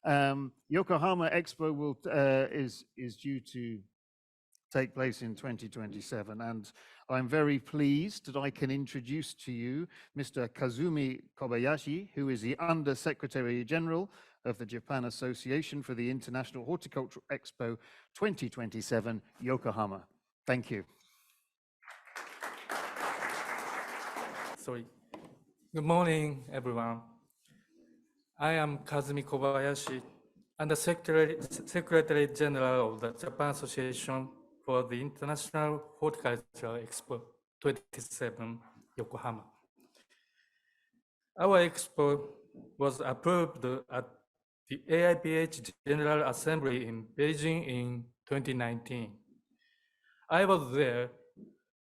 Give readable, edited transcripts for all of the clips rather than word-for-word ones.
Yokohama Expo is due to take place in 2027, and I'm very pleased that I can introduce to you Mr. Kazumi Kobayashi, who is the Under Secretary General of the Japan Association for the International Horticultural Expo 2027, Yokohama. Thank you. Sorry. Good morning, everyone. I am Kazumi Kobayashi, Under Secretary General of the Japan Association for the International Horticultural Expo 27, Yokohama. Our expo was approved at the AIPH General Assembly in Beijing in 2019. I was there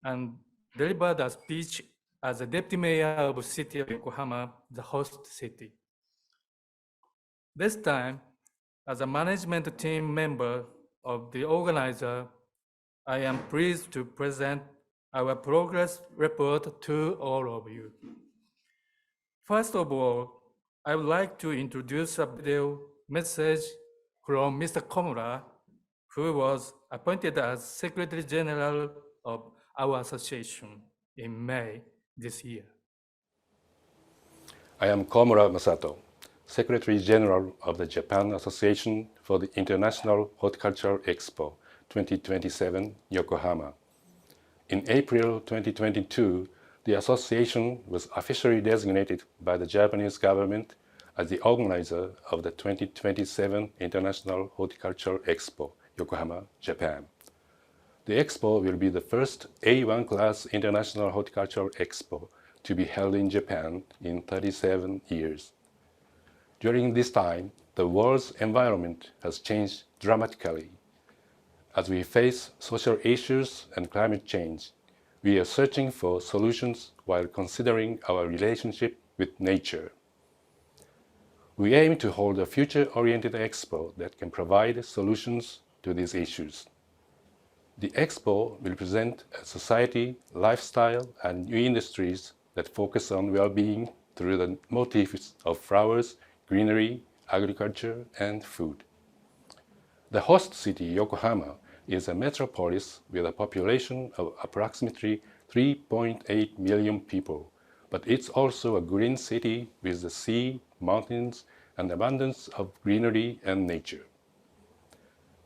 and delivered a speech as a Deputy Mayor of the City of Yokohama, the host city. This time, as a management team member of the organizer, I am pleased to present our progress report to all of you. First of all, I would like to introduce a video message from Mr. Komura, who was appointed as Secretary General of our association in May this year. I am Komura Masato, Secretary General of the Japan Association for the International Horticultural Expo 2027, Yokohama. In April 2022, the association was officially designated by the Japanese government as the organizer of the 2027 International Horticultural Expo, Yokohama, Japan. The expo will be the first A1 class international horticultural expo to be held in Japan in 37 years. During this time, the world's environment has changed dramatically. As we face social issues and climate change, we are searching for solutions while considering our relationship with nature. We aim to hold a future-oriented expo that can provide solutions to these issues. The expo will present a society, lifestyle, and new industries that focus on well-being through the motifs of flowers, greenery, agriculture, and food. The host city, Yokohama, is a metropolis with a population of approximately 3.8 million people, but it's also a green city with the sea, mountains, and abundance of greenery and nature.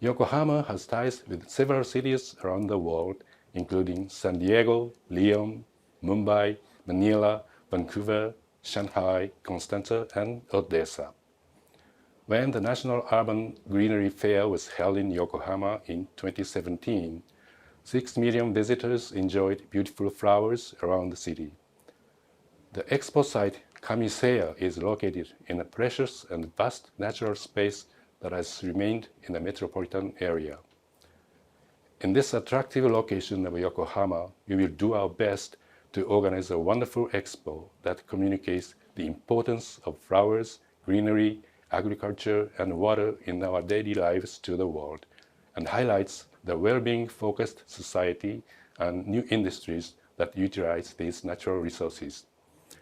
Yokohama has ties with several cities around the world, including San Diego, Lyon, Mumbai, Manila, Vancouver, Shanghai, Constance, and Odessa. When the National Urban Greenery Fair was held in Yokohama in 2017, 6 million visitors enjoyed beautiful flowers around the city. The expo site, Kamiseya, is located in a precious and vast natural space that has remained in the metropolitan area. In this attractive location of Yokohama, we will do our best to organize a wonderful expo that communicates the importance of flowers, greenery, agriculture, and water in our daily lives to the world, and highlights the well-being focused society and new industries that utilize these natural resources.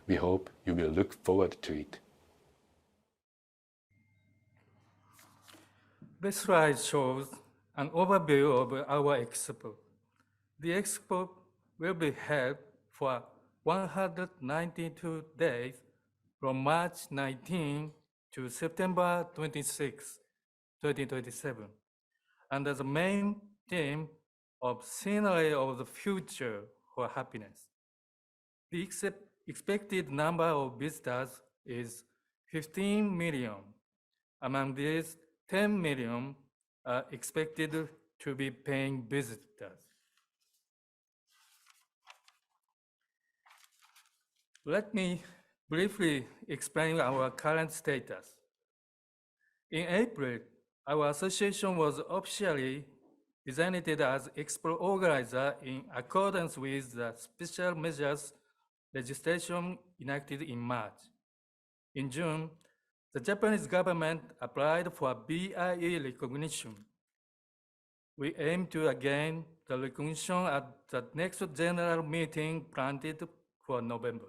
We hope you will look forward to it. This slide shows an overview of our expo. The expo will be held for 192 days from March 19 to September 26, 2027, under the main theme of Scenery of the Future for Happiness. The expected number of visitors is 15 million. Among these, 10 million are expected to be paying visitors. Let me briefly explain our current status. In April, our association was officially designated as Expo organizer in accordance with the special measures legislation enacted in March. In June, the Japanese government applied for BIE recognition. We aim to gain the recognition at the next general meeting planned for November.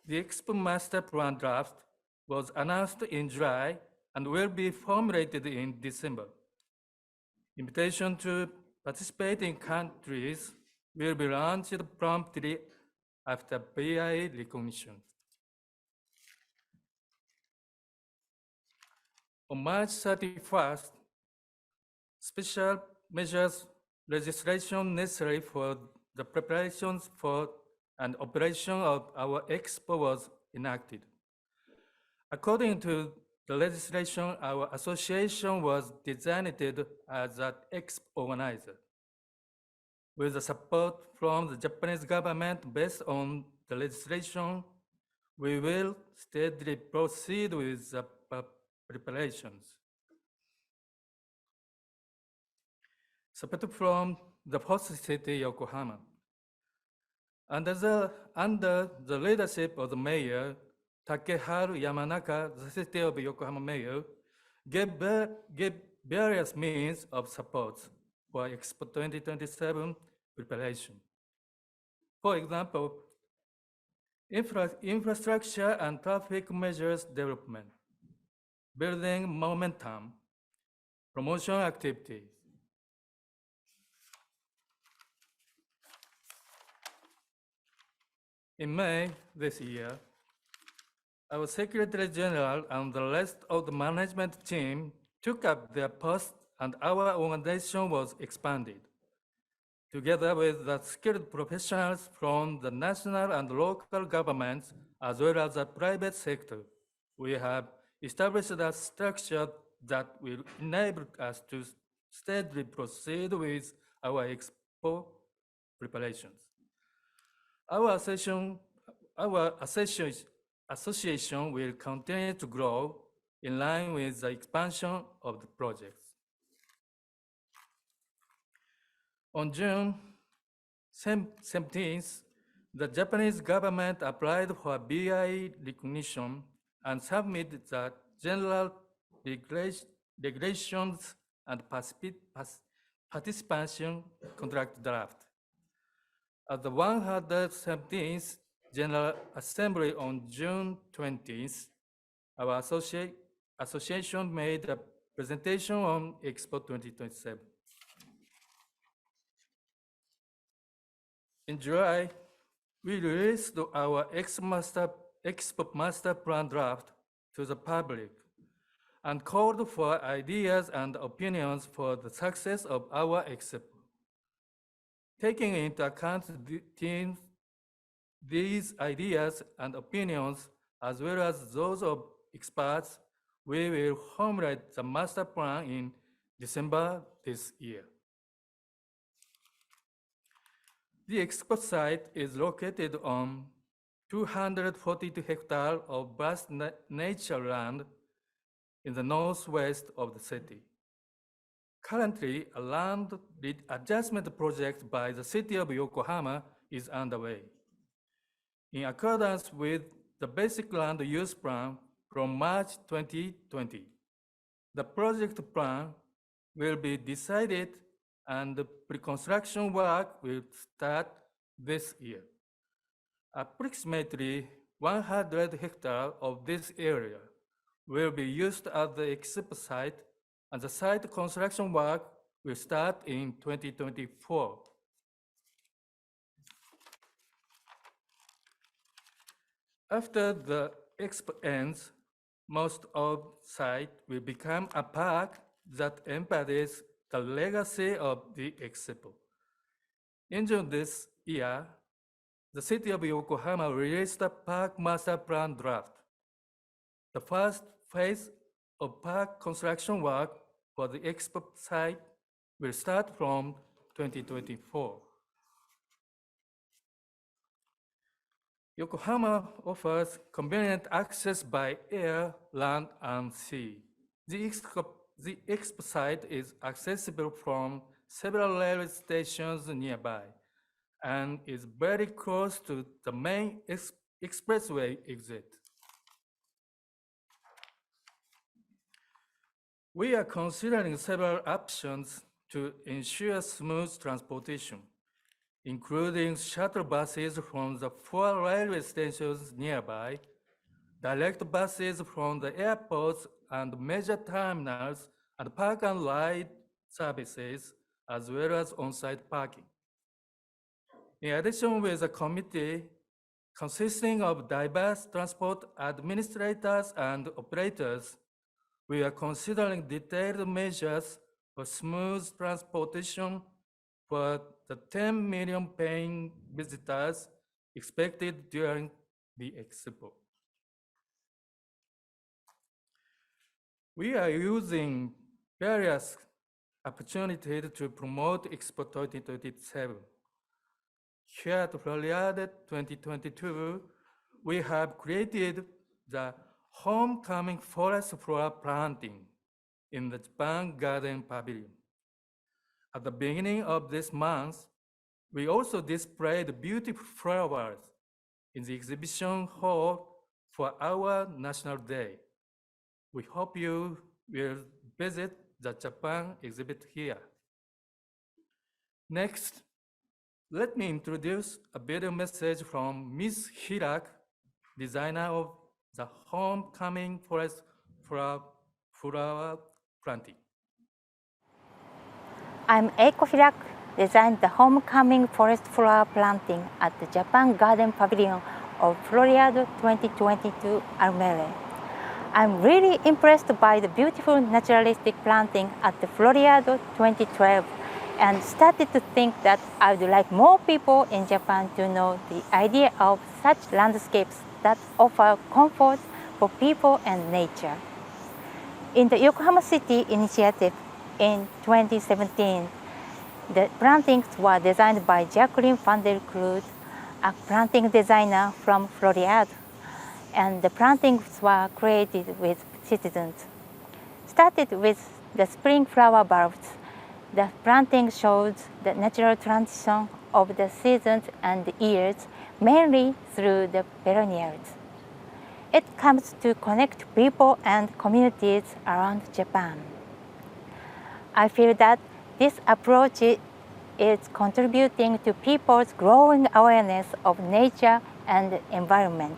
The Expo Master Plan draft was announced in July and will be formulated in December. Invitation to participate in countries will be launched promptly after BI recognition. On March 31st, special measures legislation necessary for the preparations for and operation of our expo was enacted. According to the legislation, our association was designated as an expo organizer. With the support from the Japanese government based on the legislation, we will steadily proceed with the preparations. Support from the host city, Yokohama. Under the leadership of the mayor, Takeharu Yamanaka, the city of Yokohama mayor, gave various means of support for Expo 2027 preparation. For example, infrastructure and traffic measures development, building momentum, promotion activities. In May this year, our Secretary General and the rest of the management team took up their posts and our organization was expanded. Together with the skilled professionals from the national and local governments, as well as the private sector, we have established a structure that will enable us to steadily proceed with our expo preparations. Our association will continue to grow in line with the expansion of the projects. On June 17th, the Japanese government applied for BI recognition and submitted the general regulations and participation contract draft. At the 117th General Assembly on June 20th, our association made a presentation on Expo 2027. In July, we released our Expo Master Plan draft to the public and called for ideas and opinions for the success of our Expo. Taking into account these ideas and opinions, as well as those of experts, we will formulate the master plan in December this year. The expo site is located on 242 hectares of vast nature land in the northwest of the city. Currently, a land adjustment project by the city of Yokohama is underway. In accordance with the basic land use plan from March 2020, the project plan will be decided and the pre-construction work will start this year. Approximately 100 hectares of this area will be used as the expo site, and the site construction work will start in 2024. After the expo ends, most of the site will become a park that embodies the legacy of the expo. In June this year, the city of Yokohama released a park master plan draft. The first phase of park construction work for the expo site will start from 2024. Yokohama offers convenient access by air, land, and sea. The expo site is accessible from several railway stations nearby and is very close to the main expressway exit. We are considering several options to ensure smooth transportation, including shuttle buses from the 4 railway stations nearby, direct buses from the airports and major terminals, and park and ride services, as well as on-site parking. In addition, with a committee consisting of diverse transport administrators and operators, we are considering detailed measures for smooth transportation for the 10 million paying visitors expected during the Expo. We are using various opportunities to promote Expo 2027. Here at Floriade 2022, we have created the Homecoming Forest Flower Planting in the Japan Garden Pavilion. At the beginning of this month, we also displayed beautiful flowers in the exhibition hall for our National Day. We hope you will visit the Japan exhibit here. Next, let me introduce a video message from Ms. Hirak, designer of the Homecoming Forest Flower Planting. I'm Eiko Hirak, designed the Homecoming Forest Flower Planting at the Japan Garden Pavilion of Floriade 2022 Almere. I'm really impressed by the beautiful naturalistic planting at the Floriade 2012 and started to think that I would like more people in Japan to know the idea of such landscapes that offer comfort for people and nature. In the Yokohama City initiative in 2017, the plantings were designed by Jacqueline van der Kloot, a planting designer from Floriade, and the plantings were created with citizens. Started with the spring flower bulbs, the planting shows the natural transition of the seasons and years, mainly through the perennials. It comes to connect people and communities around Japan. I feel that this approach is contributing to people's growing awareness of nature and environment.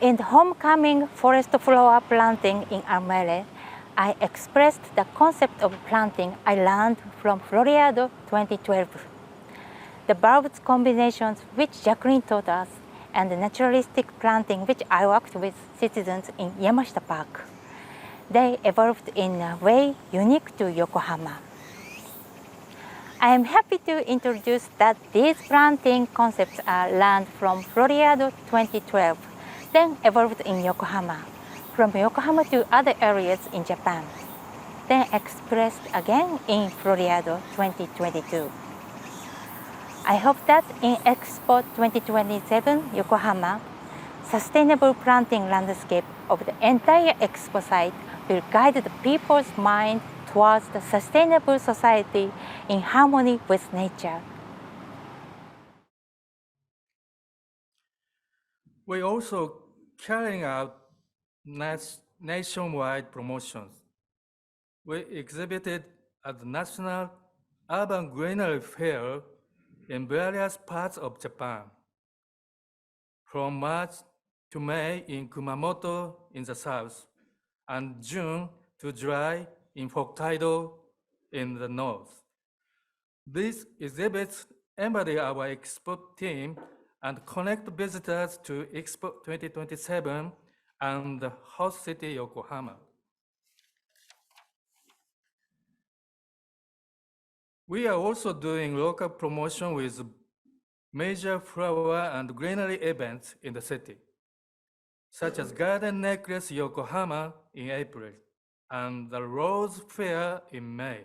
In the Homecoming Forest Flower Planting in Almere, I expressed the concept of planting I learned from Floriade 2012. The bulbs combinations which Jacqueline taught us and the naturalistic planting which I worked with citizens in Yamashita Park. They evolved in a way unique to Yokohama. I am happy to introduce that these planting concepts are learned from Floriade 2012, then evolved in Yokohama, from Yokohama to other areas in Japan, then expressed again in Floriade 2022. I hope that in Expo 2027 Yokohama, sustainable planting landscape of the entire Expo site will guide the people's mind towards the sustainable society in harmony with nature. We also carrying out nationwide promotions. We exhibited at the National Urban Greenery Fair in various parts of Japan, from March to May in Kumamoto in the south, and June to July in Hokkaido in the north. These exhibits embody our Expo theme and connect visitors to Expo 2027 and the host city Yokohama. We are also doing local promotion with major flower and greenery events in the city, such as Garden Necklace Yokohama in April and the Rose Fair in May.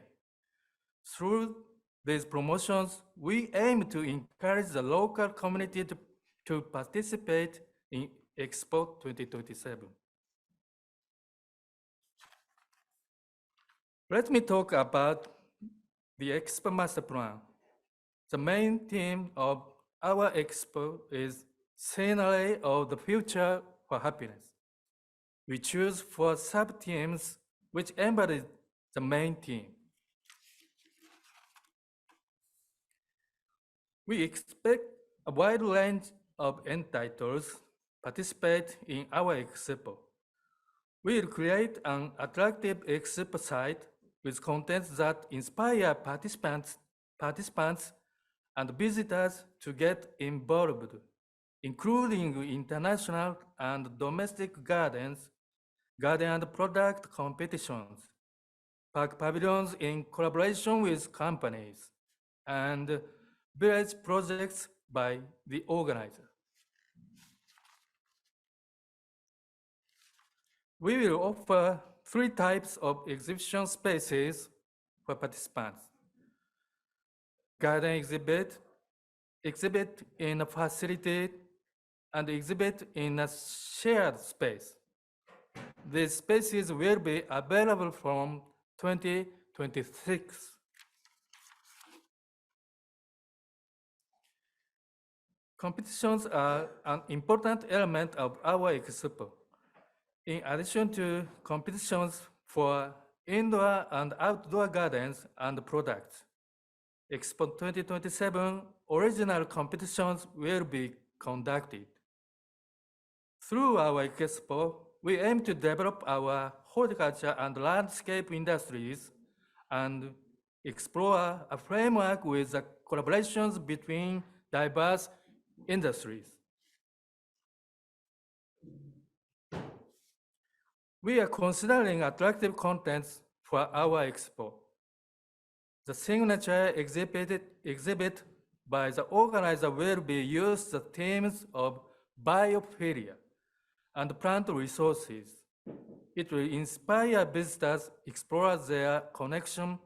Through these promotions, we aim to encourage the local community to participate in Expo 2027. Let me talk about the Expo Master Plan. The main theme of our Expo is Scenery of the Future for Happiness. We choose 4 sub-themes which embody the main theme. We expect a wide range of end titles, participate in our expo. We will create an attractive expo site with contents that inspire participants and visitors to get involved, including international and domestic garden and product competitions, park pavilions in collaboration with companies, and village projects by the organizer. We will offer 3 types of exhibition spaces for participants. Garden exhibit in a facility, and exhibit in a shared space. These spaces will be available from 2026. Competitions are an important element of our expo. In addition to competitions for indoor and outdoor gardens and products, Expo 2027 original competitions will be conducted. Through our expo, we aim to develop our horticulture and landscape industries and explore a framework with the collaborations between diverse industries. We are considering attractive contents for our expo. The signature exhibit by the organizer will be used the themes of biophilia and plant resources. It will inspire visitors explore their connection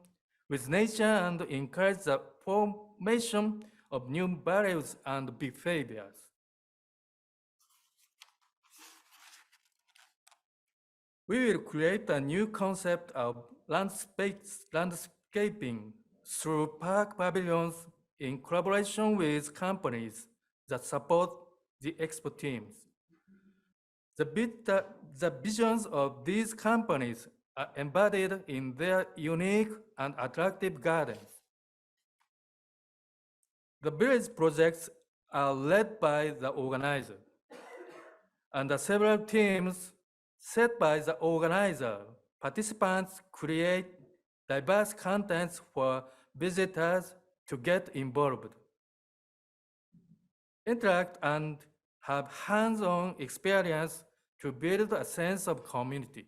with nature and encourage the formation of new values and behaviors. We will create a new concept of landscaping through park pavilions in collaboration with companies that support the Expo Themes. The visions of these companies are embodied in their unique and attractive gardens. The village projects are led by the organizer, and the several themes set by the organizer. Participants create diverse contents for visitors to get involved, interact, and have hands-on experience to build a sense of community.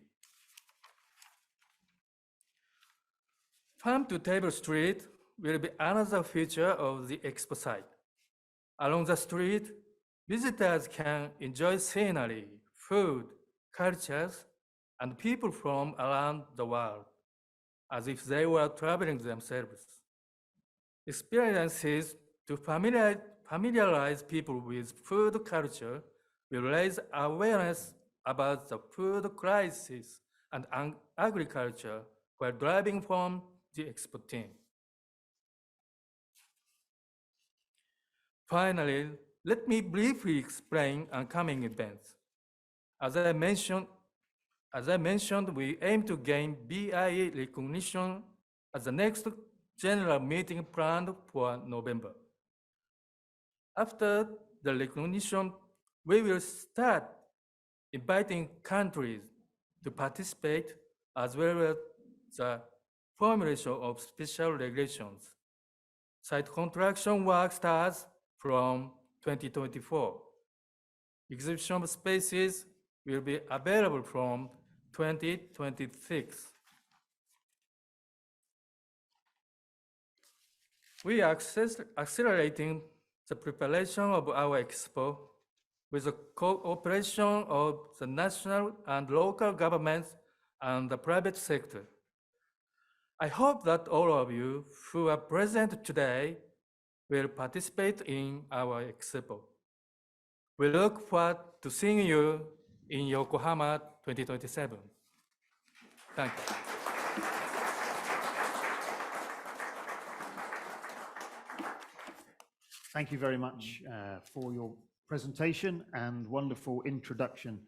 Farm to Table Street will be another feature of the expo site. Along the street, visitors can enjoy scenery, food, cultures, and people from around the world, as if they were traveling themselves. Experiences to familiarize people with food culture will raise awareness about the food crisis and agriculture while driving from the expo team. Finally, let me briefly explain upcoming events. As I mentioned, we aim to gain BIE recognition at the next general meeting planned for November. After the recognition, we will start inviting countries to participate, as well as the formulation of special regulations. Site construction work starts from 2024. Exhibition spaces will be available from 2026. We are accelerating the preparation of our expo with the cooperation of the national and local governments and the private sector. I hope that all of you who are present today will participate in our expo. We look forward to seeing you in Yokohama 2027. Thank you. Thank you very much for your presentation and wonderful introduction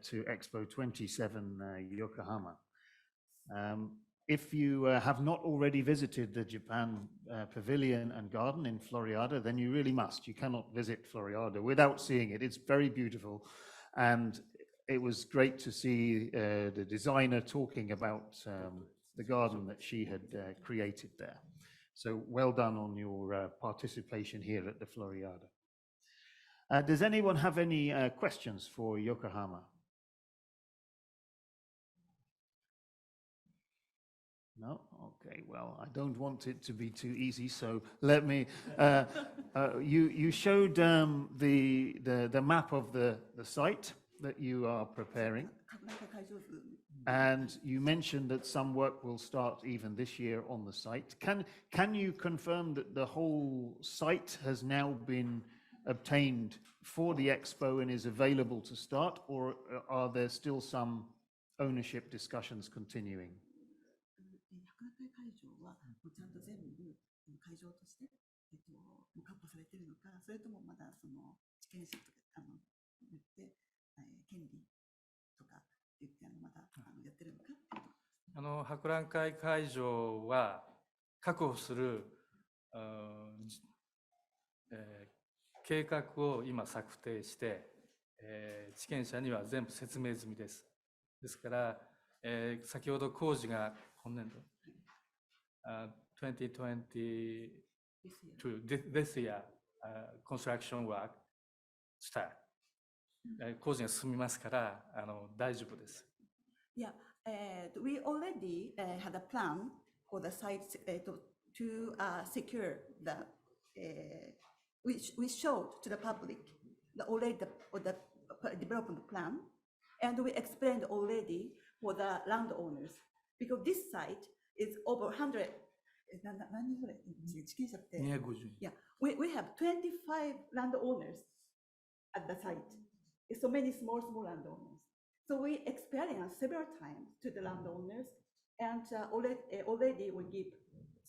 to Expo 27 Yokohama. if you have not already visited the Japan Pavilion and Garden in Floriada, then you really must. You cannot visit Floriada without seeing it. It's very beautiful. And it was great to see the designer talking about the garden that she had created there. So well done on your participation here at the Floriada. Does anyone have any questions for Yokohama? No? Okay, well, I don't want it to be too easy, so let me, you showed the map of the site that you are preparing, and you mentioned that some work will start even this year on the site. Can you confirm that the whole site has now been obtained for the expo and is available to start, or are there still some ownership discussions continuing? 会場はもうちゃんと全部会場として、もう確保されているのか、それともまだその地権者とか言って権利とか言ってまだやってるのか。博覧会会場は確保する、計画を今策定して、地権者には全部説明済みです。ですから、先ほど工事が今年度2022 this year construction work start 工事が進みますから大丈夫です。Yeah, we already had a plan for the site to secure the we showed to the public already the development plan, and we explained already for the landowners because this site is over 100. Yeah, we have 25 landowners at the site. So many small landowners. So we experienced several times to the landowners, and already we give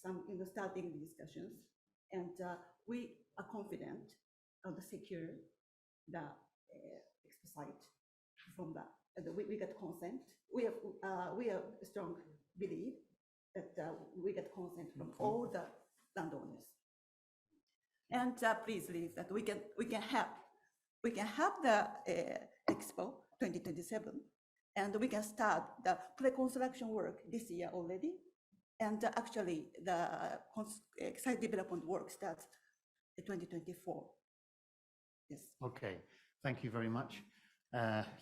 some starting discussions, and we are confident of the secure the site from that. And we get consent. We have strong belief that we get consent from all the landowners. And please believe that we can have the Expo 2027, and we can start the pre-construction work this year already. And actually, the site development work starts in 2024. Yes. Okay, thank you very much.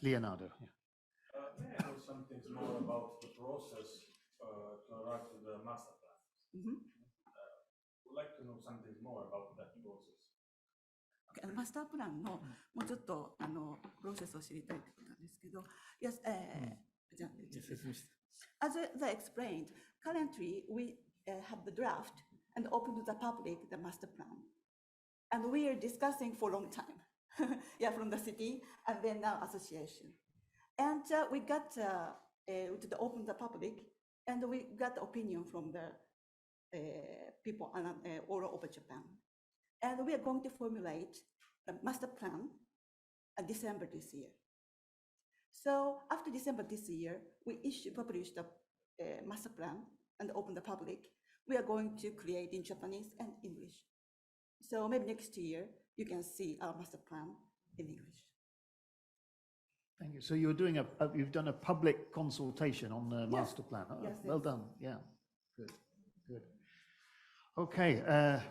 Leonardo. Yeah. May I know something more about the process to arrive to the master plan? Would like to know something more about that process. マスタープランのもうちょっとプロセスを知りたいということなんですけど、yes, as I explained, currently we have the draft and open to the public the master plan, and we are discussing for a long time, yeah, from the city and then now association, and we got to the open the public, and we got opinion from the people all over Japan. And we are going to formulate the master plan in December this year. So after December this year, we publish the master plan and open the public. We are going to create in Japanese and English. So maybe next year, you can see our master plan in English. Thank you. So you're doing you've done a public consultation on the master plan. Oh, yes, well yes. done. Yeah, good, good. Okay,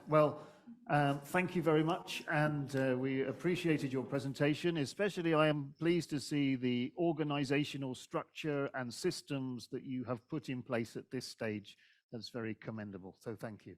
well, thank you very much, and we appreciated your presentation. Especially, I am pleased to see the organizational structure and systems that you have put in place at this stage. That's very commendable, so thank you.